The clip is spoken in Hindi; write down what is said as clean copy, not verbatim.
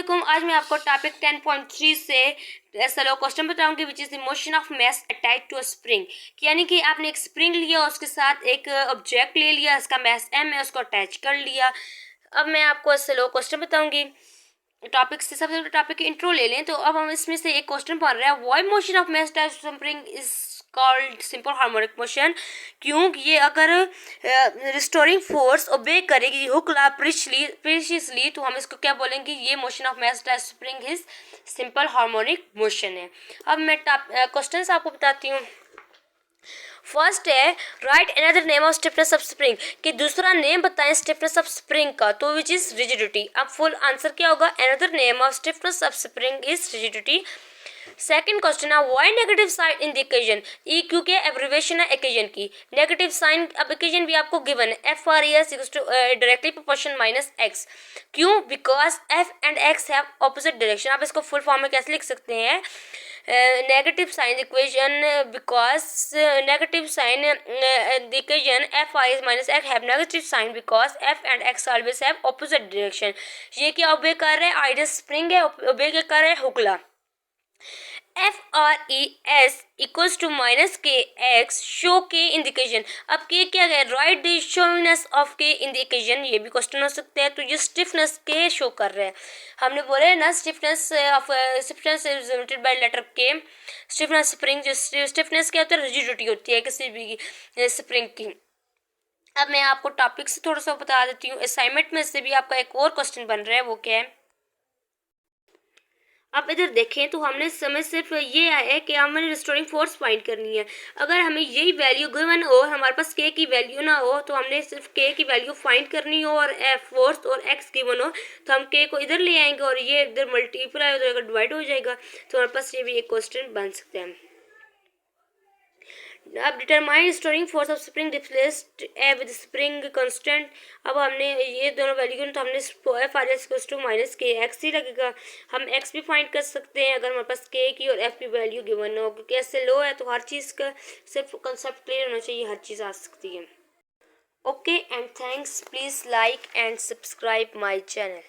वालेकुम। आज मैं आपको टॉपिक 10.3 से चलो क्वेश्चन बताऊंगी which is the motion of mass attached to a spring. यानी कि आपने एक स्प्रिंग लिया, उसके साथ एक ऑब्जेक्ट ले लिया, इसका मास m है, उसको अटैच कर लिया। अब मैं आपको चलो क्वेश्चन बताऊंगी टॉपिक से। सबसे पहले टॉपिक की इंट्रो ले लें। तो अब हम इसमें से एक क्वेश्चन पढ़ रहे हैं, why motion of mass attached to spring is called simple harmonic motion. क्यों? ये अगर रिस्टोरिंग फोर्स ओबे करेगी हुक लॉ प्रीशियसली तो हम इसको क्या बोलेंगे, ये motion of mass attached spring is simple harmonic motion है। अब मैं क्वेश्चन आपको बताती हूँ। फर्स्ट है right another name of stiffness of spring, कि दूसरा नेम बताएं स्टिफनेस ऑफ स्प्रिंग का, तो विच इज रिजिडिटी। अब फुल आंसर क्या होगा, another name of stiffness of spring is rigidity. Second question है why negative sign in the equation, ई क्योंकि एब्रिविएशन है इक्वेशन की। नेगेटिव साइन, अब इक्वेशन भी आपको गिवन है FRES directly proportion minus X. क्यों? Because F and X have opposite direction. आप इसको फुल फॉर्म में कैसे लिख सकते हैं, negative sign equation because negative sign the equation FRES minus x have negative sign because f and x always have opposite direction। ये क्या ओबे कर रहे हैं, आइडियल स्प्रिंग है, ओबे क्या कर रहे हैं, हुकला। FRES इक्वल्स टू माइनस के एक्स शो के इन द इक्वेशन। अब के क्या है, राइट द शोइंगनेस ऑफ के इन द इक्वेशन, ये भी क्वेश्चन हो सकते हैं। तो ये स्टिफनेस के शो कर रहे हैं। हमने बोले ना stiffness of stiffness is related by letter के। स्टिफनेस स्प्रिंग, स्टिफनेस क्या होता है, रिजिडिटी होती है किसी भी स्प्रिंग की। अब मैं आपको टॉपिक से थोड़ा सा बता देती हूँ। असाइनमेंट में से भी आपका एक और क्वेश्चन बन रहा है, वो क्या है। अब इधर देखें तो हमने समय सिर्फ ये है कि हमें रिस्टोरिंग फोर्स फाइंड करनी है। अगर हमें यही वैल्यू गिवन हो, हमारे पास के की वैल्यू ना हो, तो हमने सिर्फ के की वैल्यू फाइंड करनी हो और फोर्स और एक्स गिवन हो, तो हम के को इधर ले आएंगे और ये इधर मल्टीप्लाई हो जाएगा, डिवाइड हो जाएगा। तो हमारे पास ये भी एक क्वेश्चन बन सकता है। अब determine storing force of spring replaced with spring constant. अब हमने ये दोनों वैल्यू, तो हमने FRES टू माइनस के एक्स ही लगेगा। हम एक्स भी फाइंड कर सकते हैं अगर हमारे पास के की और एफ की वैल्यू गिवन हो, क्योंकि ऐसे लो है तो हर चीज़ का सिर्फ कंसेप्ट क्लियर होना चाहिए, हर चीज़ आ सकती है। Okay and thanks, please like and subscribe my channel.